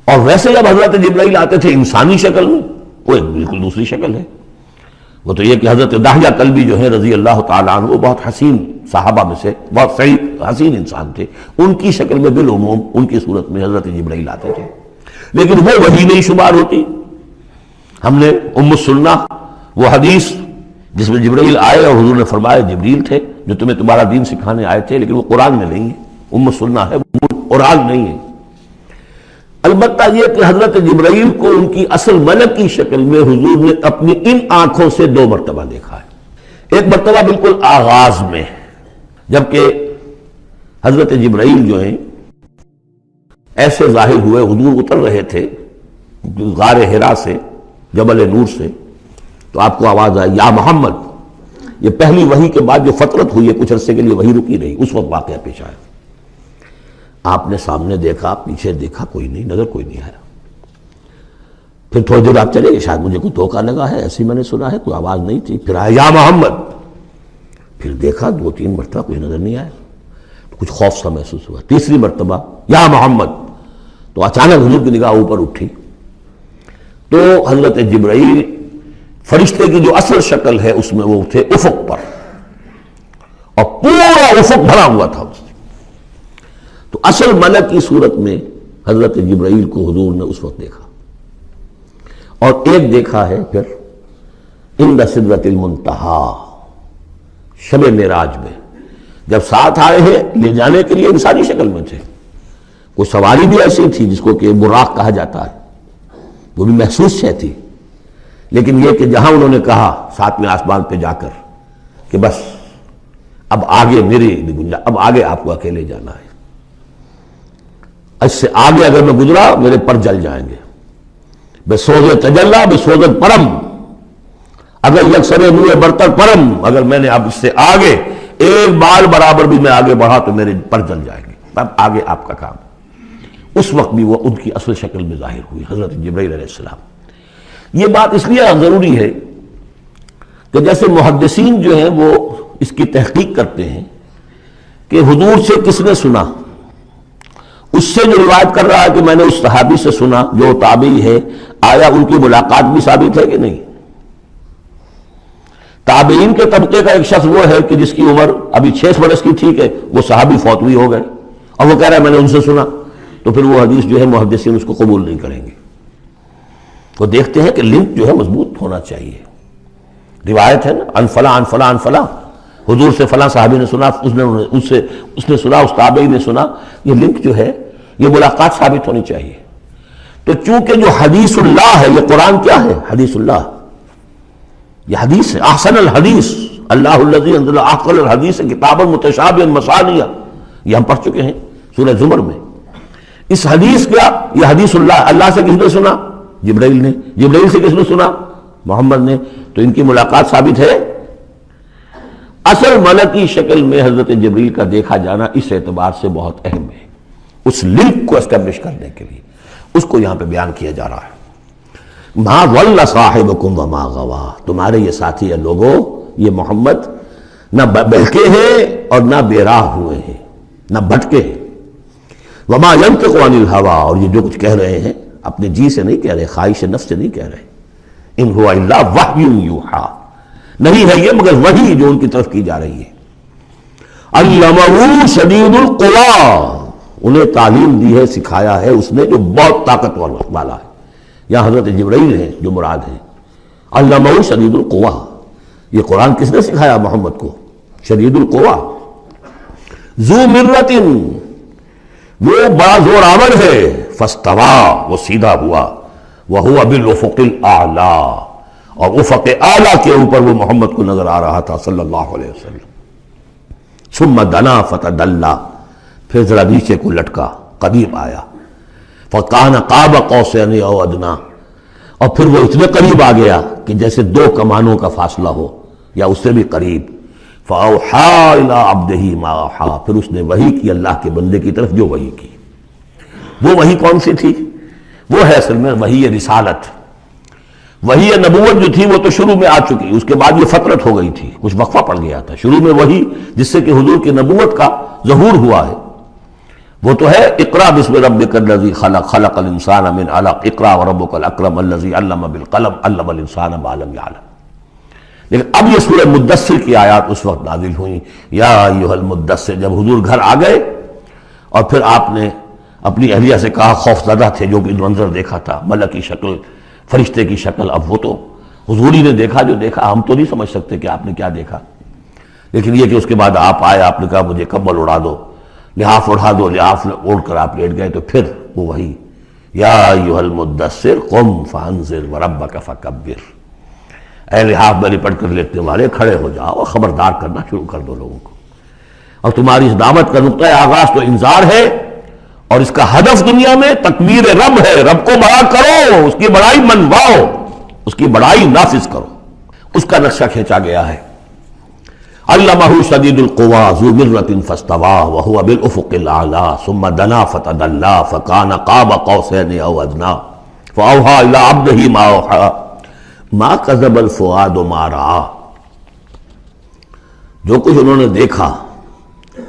اور ویسے جب حضرت جبرائیل آتے تھے انسانی شکل میں، وہ ایک بالکل دوسری شکل ہے۔ وہ تو یہ کہ حضرت دحیہ کلبی جو ہے رضی اللہ تعالیٰ عنہ، وہ بہت حسین صحابہ میں سے بہت صحیح حسین انسان تھے، ان کی شکل میں بالعموم ان کی صورت میں حضرت جبرائیل آتے تھے، لیکن وہ وحی نہیں شمار ہوتی۔ ہم نے السنہ وہ حدیث جس میں جبرائیل آئے اور حضور نے فرمایا جبریل تھے جو تمہیں تمہارا دین سکھانے آئے تھے، لیکن وہ قرآن میں نہیں ہے، السنہ ہے، قرآن نہیں ہے۔ البتہ یہ کہ حضرت جبرائیل کو ان کی اصل ملک کی شکل میں حضور نے اپنی ان آنکھوں سے 2 مرتبہ دیکھا ہے۔ ایک مرتبہ بالکل آغاز میں، جبکہ حضرت جبرائیل جو ہیں ایسے ظاہر ہوئے، حضور اتر رہے تھے غار حرا سے، جبل نور سے، تو آپ کو آواز آئی یا محمد۔ یہ پہلی وحی کے بعد جو فترت ہوئی ہے، کچھ عرصے کے لیے وحی رکی رہی، اس وقت واقعہ پیش آیا۔ آپ نے سامنے دیکھا، پیچھے دیکھا، کوئی نہیں، نظر کوئی نہیں آیا۔ پھر تھوڑی دیر آپ چلے گئے، شاید مجھے کوئی دھوکہ لگا ہے، ایسی میں نے سنا ہے، کوئی آواز نہیں تھی۔ پھر آیا یا محمد، پھر دیکھا 2-3 مرتبہ کوئی نظر نہیں آیا، کچھ خوف سا محسوس ہوا۔ تیسری مرتبہ یا محمد، تو اچانک حضور کی نگاہ اوپر اٹھی، تو حضرت جبرائیل فرشتے کی جو اصل شکل ہے اس میں وہ تھے افق پر، اور پورا افق بھرا ہوا تھا اس سے۔ تو اصل ملک کی صورت میں حضرت جبرائیل کو حضور نے اس وقت دیکھا، اور ایک دیکھا ہے پھر عند سدرۃ المنتہا، شب معراج میں، جب ساتھ آئے ہیں لے جانے کے لیے انسانی شکل میں تھے، کوئی سواری بھی ایسی تھی جس کو کہ براق کہا جاتا ہے، وہ بھی محسوس شے تھی، لیکن یہ کہ جہاں انہوں نے کہا 7ویں آسمان پہ جا کر کہ بس اب آگے میری گنجائش، اب آگے آپ کو اکیلے جانا ہے، اس سے آگے اگر میں گزرا میرے پر جل جائیں گے، بے سوز تجلا بے سوزت پرم، اگر یکسر منہ برتر پرم، اگر میں نے اب اس سے آگے ایک بال برابر بھی میں آگے بڑھا تو میرے پر جل جائیں گے، اب آگے آپ کا کام۔ اس وقت بھی وہ ان کی اصل شکل میں ظاہر ہوئی حضرت جبرائیل علیہ السلام۔ یہ بات اس لیے ضروری ہے کہ جیسے محدثین جو ہیں وہ اس کی تحقیق کرتے ہیں کہ حضور سے کس نے سنا، اس سے جو روایت کر رہا ہے کہ میں نے اس صحابی سے سنا جو تابعی ہے، آیا ان کی ملاقات بھی ثابت ہے کہ نہیں؟ تابعین کے طبقے کا ایک شخص وہ ہے کہ جس کی عمر ابھی 6 برس کی تھی کہ وہ صحابی فوت ہوئی ہو گئے، اور وہ کہہ رہا ہے میں نے ان سے سنا، تو پھر وہ حدیث جو ہے محدثین اس کو قبول نہیں کریں گے۔ وہ دیکھتے ہیں کہ لنک جو ہے مضبوط ہونا چاہیے، روایت ہے نا ان فلاں ان فلاں ان فلاں، حضور سے فلاں صحابی نے سنا، اس نے سنا، اس تابعی نے سنا، یہ لنک جو ہے یہ ملاقات ثابت ہونی چاہیے۔ تو چونکہ جو حدیث اللہ ہے، یہ قرآن کیا ہے؟ حدیث اللہ، یہ حدیث ہے، احسن الحدیث اللہ الذی انزل احسن الحدیث کتابا متشابہا مثانیہ، یہ ہم پڑھ چکے ہیں سورہ زمر میں۔ اس حدیث کا یہ حدیث اللہ سے کس نے سنا؟ جبرائیل نے، جبرائیل سے کس نے سنا؟ محمد نے، تو ان کی ملاقات ثابت ہے۔ اصل ملکی شکل میں حضرت جبرائیل کا دیکھا جانا اس اعتبار سے بہت اہم ہے، اس لنک کو اسٹیبلش کرنے کے لیے اس کو یہاں پہ بیان کیا جا رہا ہے۔ ما ضل صاحبکم وما غوا، تمہارے یہ ساتھی ہے لوگوں، یہ محمد نہ بہکے ہیں اور نہ بے راہ ہوئے ہیں، نہ بھٹکے ہیں۔ وما ينطق عن الهوى، اور یہ جو کچھ کہہ رہے ہیں اپنے جی سے نہیں کہہ رہے، خواہش نفس سے نہیں کہہ رہے، ان هو الا وحی یوحی، نہیں ہے یہ مگر وحی جو ان کی طرف کی جا رہی ہے۔ علمہ شدید القوی، انہیں تعلیم دی ہے، سکھایا ہے اس نے جو بہت طاقتور والا ہے۔ یہاں حضرت جبرائیل ہیں جو مراد ہیں، علمہ شدید القوی، یہ قرآن کس نے سکھایا محمد کو؟ شدید القوی، ذو مرۃ، وہ بڑا زور آور ہے، فاستوی، وہ سیدھا ہوا، وہو بالافق الاعلی، اور افق اعلیٰ کے اوپر وہ محمد کو نظر آ رہا تھا صلی اللہ علیہ وسلم۔ ثم دنا فتدلی، پھر ذرا نیچے کو لٹکا، قریب آیا، فکان قاب قوسین او ادنی، اور پھر وہ اتنے قریب آ گیا کہ جیسے 2 کمانوں کا فاصلہ ہو یا اس سے بھی قریب۔ فاوحی الی عبدہ ما اوحی، پھر اس نے وحی کی اللہ کے بندے کی طرف جو وحی کی۔ وہ وحی کون سی تھی؟ وہ ہے اصل میں وحی رسالت، وحی نبوت جو تھی وہ تو شروع میں آ چکی، اس کے بعد یہ فترت ہو گئی تھی، کچھ وقفہ پڑ گیا تھا۔ شروع میں وحی جس سے کہ حضور کی نبوت کا ظہور ہوا ہے، وہ تو ہے اقرا بسم ربک الذی خلق خلق الانسان من علق اقرا وربک الاکرم الذی علم بالقلم علم الانسان ما لم یعلم. لیکن اب یہ سورہ مدثر کی آیات اس وقت نازل ہوئیں، یا ایھا المدثر، جب حضور گھر آ گئے اور پھر آپ نے اپنی اہلیہ سے کہا، خوف زدہ تھے جو بھی منظر دیکھا تھا، ملک کی شکل، فرشتے کی شکل، اب وہ تو حضور ہی نے دیکھا جو دیکھا، ہم تو نہیں سمجھ سکتے کہ آپ نے کیا دیکھا. لیکن یہ کہ اس کے بعد آپ آئے، آپ نے کہا مجھے کمبل اڑا دو، لحاف اڑا دو، لحاف اوڑھ کر آپ لیٹ گئے، تو پھر وہ وہی یا ایھا المدثر قم فانذر وربک فکبر، اے لحاف میں لپٹ کر لیٹنے والے کھڑے ہو جاؤ اور خبردار کرنا شروع کر دو لوگوں کو. اور تمہاری اس دعوت کا نقطۂ آغاز تو انذار ہے، اور اس کا ہدف دنیا میں تکبیر رب ہے. رب کو بڑا کرو، اس کی بڑائی منواؤ، اس کی بڑائی نافذ کرو. اس کا نقشہ کھینچا گیا ہے. علمہ شدید القویٰ ذو مرۃ فاستویٰ وہو بالافق الاعلیٰ ثم دنا فتدلیٰ فکان قاب قوسین او ادنیٰ فاوحیٰ الی عبدہ ما اوحیٰ ما کذب الفؤاد ما رأیٰ. جو کچھ انہوں نے دیکھا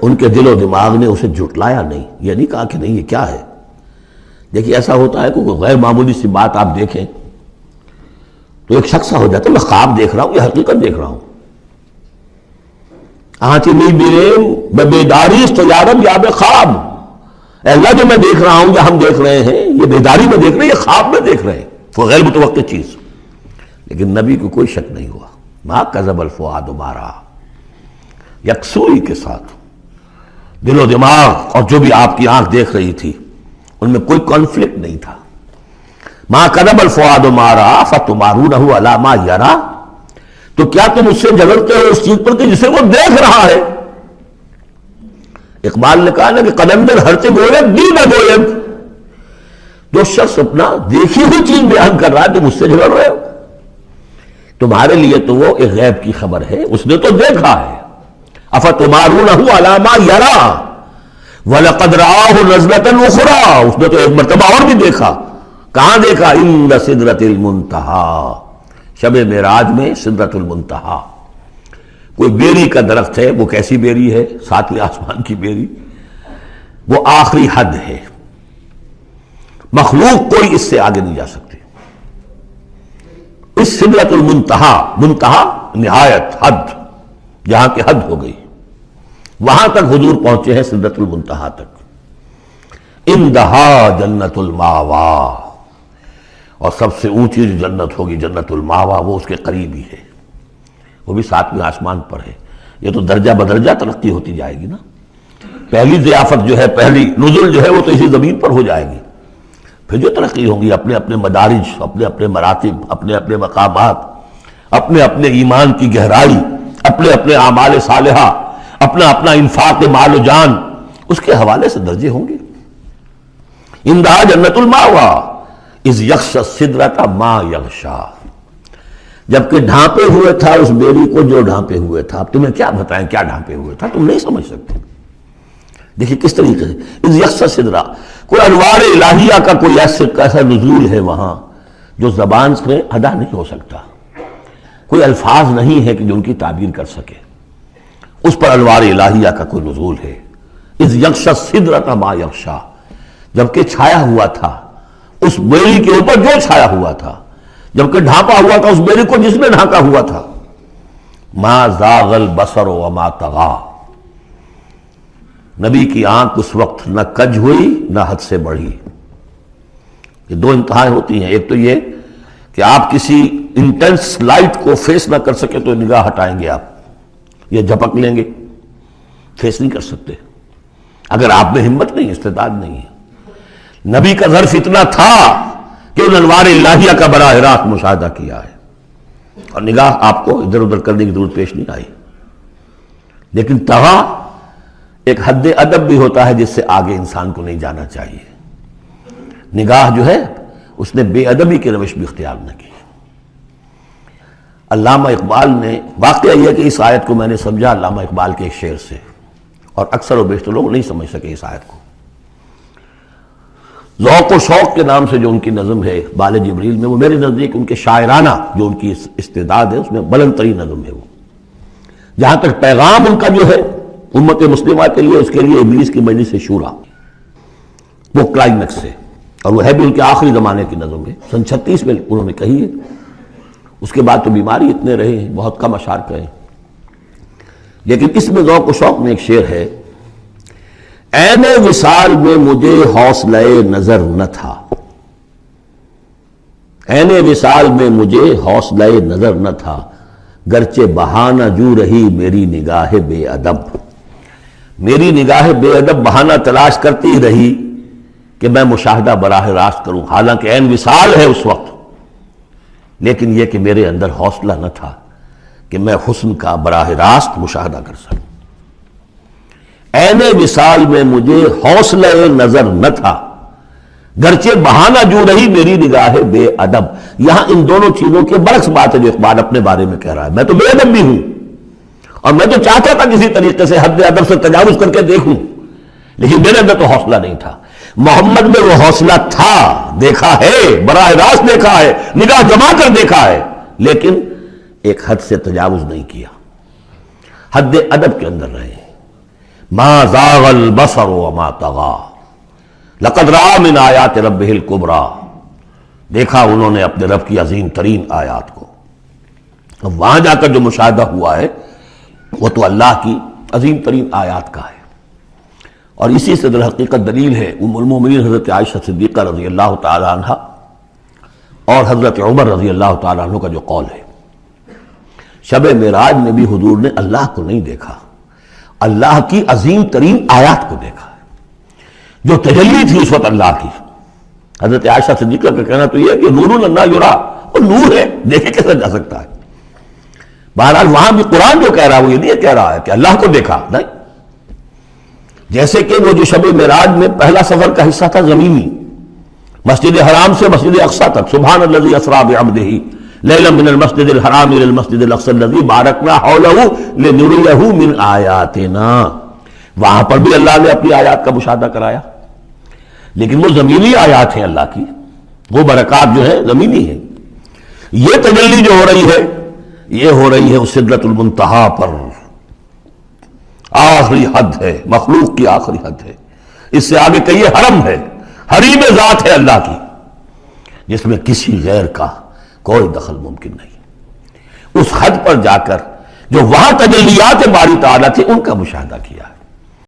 ان کے دل و دماغ نے اسے جھٹلایا نہیں، یہ نہیں کہا کہ نہیں یہ کیا ہے. دیکھیے ایسا ہوتا ہے کہ کوئی غیر معمولی سی بات آپ دیکھیں تو ایک شخص ہو جاتا ہے، میں خواب دیکھ رہا ہوں یا حقیقت دیکھ رہا ہوں. آنچ نہیں بیریم میں بیداری تو یارم یا بے خواب. اے اللہ جو میں دیکھ رہا ہوں یا ہم دیکھ رہے ہیں یہ بیداری میں دیکھ رہے ہیں، یہ خواب میں دیکھ رہے ہیں، وہ غیر متوقع چیز. لیکن نبی کو کوئی شک نہیں ہوا. ما کذب الفؤاد ما رأیٰ، یکسوئی کے ساتھ دل و دماغ اور جو بھی آپ کی آنکھ دیکھ رہی تھی ان میں کوئی کانفلکٹ نہیں تھا. ما کذب الفؤاد ما رأیٰ فتمارونہ علی ما یریٰ، تو کیا تم اس سے جھگڑتے ہو اس چیز پر کہ جسے وہ دیکھ رہا ہے. اقبال نے کہا نا کہ قلندر ہرچے گوید دی نہ گوید. جو شخص اپنا دیکھی ہوئی چیز بیان کر رہا ہے تم اس سے جھگڑ رہے ہو. تمہارے لیے تو وہ ایک غیب کی خبر ہے، اس نے تو دیکھا ہے. افتمارونہ علی ما یریٰ وَلَقَدْ رَآهُ نَزْلَةً أُخْرَىٰ، اس نے تو ایک مرتبہ اور بھی دیکھا. کہاں دیکھا؟ عند سدرۃ المنتہیٰ، شب معراج میں سدرۃ المنتہیٰ. کوئی بیری کا درخت ہے، وہ کیسی بیری ہے؟ ساتویں آسمان کی بیری. وہ آخری حد ہے، مخلوق کوئی اس سے آگے نہیں جا سکتی. اس سدرۃ المنتہیٰ، منتہا نہایت، حد، جہاں کی حد ہو گئی، وہاں تک حضور پہنچے ہیں، سدرۃ المنتہیٰ تک. اندہا جنت الماوا، اور سب سے اونچی جو جنت ہوگی جنت الماوا، وہ اس کے قریب ہی ہے، وہ بھی ساتویں آسمان پر ہے. یہ تو درجہ بدرجہ ترقی ہوتی جائے گی نا. پہلی ضیافت جو ہے، پہلی نزل جو ہے وہ تو اسی زمین پر ہو جائے گی. پھر جو ترقی ہوگی اپنے اپنے مدارج، اپنے اپنے مراتب، اپنے اپنے مقامات، اپنے اپنے ایمان کی گہرائی، اپنے اپنے اعمال صالحہ، اپنا اپنا انفاق مال و جان، اس کے حوالے سے درجے ہوں گے. اندہا جنت الماوا اذ یغشی السدرۃ ما یغشی، جبکہ ڈھانپے ہوئے تھا اس بیری کو جو ڈھانپے ہوئے تھا. اب تمہیں کیا بتائیں کیا ڈھانپے ہوئے تھا، تم نہیں سمجھ سکتے. دیکھیے کس طریقے سے اذ یغشی السدرہ، کوئی انوار الہیہ کا کوئی ایسا نزول ہے وہاں جو زبان سے ادا نہیں ہو سکتا. کوئی الفاظ نہیں ہے کہ جو ان کی تعبیر کر سکے. اس پر انوار الہیہ کا کوئی نزول ہے. اذ یغشی السدرۃ ما یغشی، جبکہ چھایا ہوا تھا اس بیری کے اوپر جو چھایا ہوا تھا، جبکہ ڈھانپا ہوا تھا اس بیری کو جس نے ڈھانپا ہوا تھا. ما زاغ البصر وما طغیٰ، نبی کی آنکھ اس وقت نہ کج ہوئی نہ حد سے بڑھی. یہ دو انتہائیں ہوتی ہیں. ایک تو یہ کہ آپ کسی انٹینس لائٹ کو فیس نہ کر سکے تو نگاہ ہٹائیں گے، آپ یہ جھپک لیں گے، فیس نہیں کر سکتے اگر آپ میں ہمت نہیں، استعداد نہیں ہے. نبی کا ظرف اتنا تھا کہ ان انوار الہیہ کا براہ راست مشاہدہ کیا ہے، اور نگاہ آپ کو ادھر ادھر کرنے کی ضرورت پیش نہیں آئی. لیکن طغیٰ ایک حد ادب بھی ہوتا ہے جس سے آگے انسان کو نہیں جانا چاہیے. نگاہ جو ہے اس نے بے ادبی کی روش بھی اختیار نہ کی. علامہ اقبال نے، واقعہ یہ کہ اس آیت کو میں نے سمجھا علامہ اقبال کے ایک شعر سے، اور اکثر و بیشتر لوگ نہیں سمجھ سکے اس آیت کو. ذوق و شوق کے نام سے جو ان کی نظم ہے بال جبریل میں، وہ میرے نزدیک ان کے شاعرانہ جو ان کی استعداد ہے اس میں بلند ترین نظم ہے. وہ جہاں تک پیغام ان کا جو ہے امت مسلمہ کے لیے، اس کے لیے ابلیس کی مجلس شورا، وہ کلائمیکس سے، اور وہ ہے بھی ان کے آخری زمانے کی نظم ہے، سن 36 میں انہوں نے کہی ہے۔ اس کے بعد تو بیماری اتنے رہے ہیں، بہت کم اشعار کہے، لیکن اس میں ذوق و شوق میں ایک شعر ہے: عین وصال میں مجھے حوصلہ نظر نہ تھا، عین وصال میں مجھے حوصلہ نظر نہ تھا، گرچہ بہانہ جو رہی میری نگاہ بے ادب، میری نگاہ بے ادب بہانہ تلاش کرتی رہی کہ میں مشاہدہ براہ راست کروں، حالانکہ عین وصال ہے اس وقت، لیکن یہ کہ میرے اندر حوصلہ نہ تھا کہ میں حسن کا براہ راست مشاہدہ کر سکوں۔ عین وصال میں مجھے حوصلہ نظر نہ تھا، گرچہ بہانہ جو رہی میری نگاہ بے ادب۔ یہاں ان دونوں چیزوں کے برعکس بات ہے جو اقبال اپنے بارے میں کہہ رہا ہے۔ میں تو بے ادب بھی ہوں، اور میں تو چاہتا تھا کسی طریقے سے حد ادب سے تجاوز کر کے دیکھوں، لیکن میرے اندر تو حوصلہ نہیں تھا۔ محمد میں وہ حوصلہ تھا، دیکھا ہے، براہ راست دیکھا ہے، نگاہ جما کر دیکھا ہے، لیکن ایک حد سے تجاوز نہیں کیا، حد ادب کے اندر رہے۔ ما زاغ البصر وما طغى لقد رأى من آیات ربہ الکبریٰ، دیکھا انہوں نے اپنے رب کی عظیم ترین آیات کو۔ اب وہاں جا کر جو مشاہدہ ہوا ہے وہ تو اللہ کی عظیم ترین آیات کا ہے، اور اسی سے در حقیقت دلیل ہے ام المومنین حضرت عائشہ صدیقہ رضی اللہ تعالی عنہ اور حضرت عمر رضی اللہ تعالی عنہ کا جو قول ہے۔ شب معراج میں بھی حضور نے اللہ کو نہیں دیکھا، اللہ کی عظیم ترین آیات کو دیکھا ہے، جو تجلی تھی اس وقت اللہ کی۔ حضرت عائشہ صدیقہ کا کہنا تو یہ ہے کہ نور لا یرا، وہ نور ہے، دیکھے کیسے جا سکتا ہے۔ بہرحال وہاں بھی قرآن جو کہہ رہا ہے وہ یہ نہیں کہہ رہا ہے کہ اللہ کو دیکھا، نہیں، جیسے کہ وہ جو شب معراج میں پہلا سفر کا حصہ تھا زمینی، مسجد حرام سے مسجد اقصی تک، سبحان الذی اسریٰ بعبدہ لیلا من المسجد الحرام الی المسجد الاقصی الذی بارکنا حولہ لنریہ من آیاتنا، وہاں پر بھی اللہ نے اپنی آیات کا مشاہدہ کرایا، لیکن وہ زمینی آیات ہیں اللہ کی، وہ برکات جو ہے زمینی ہیں۔ یہ تجلی جو ہو رہی ہے یہ ہو رہی ہے اس سدرۃ المنتہا پر، آخری حد ہے، مخلوق کی آخری حد ہے، اس سے آگے کہیے حرم ہے، حریم ذات ہے اللہ کی، جس میں کسی غیر کا کوئی دخل ممکن نہیں۔ اس حد پر جا کر جو وہاں تجلیات باری تعالیٰ تھے ان کا مشاہدہ کیا ہے۔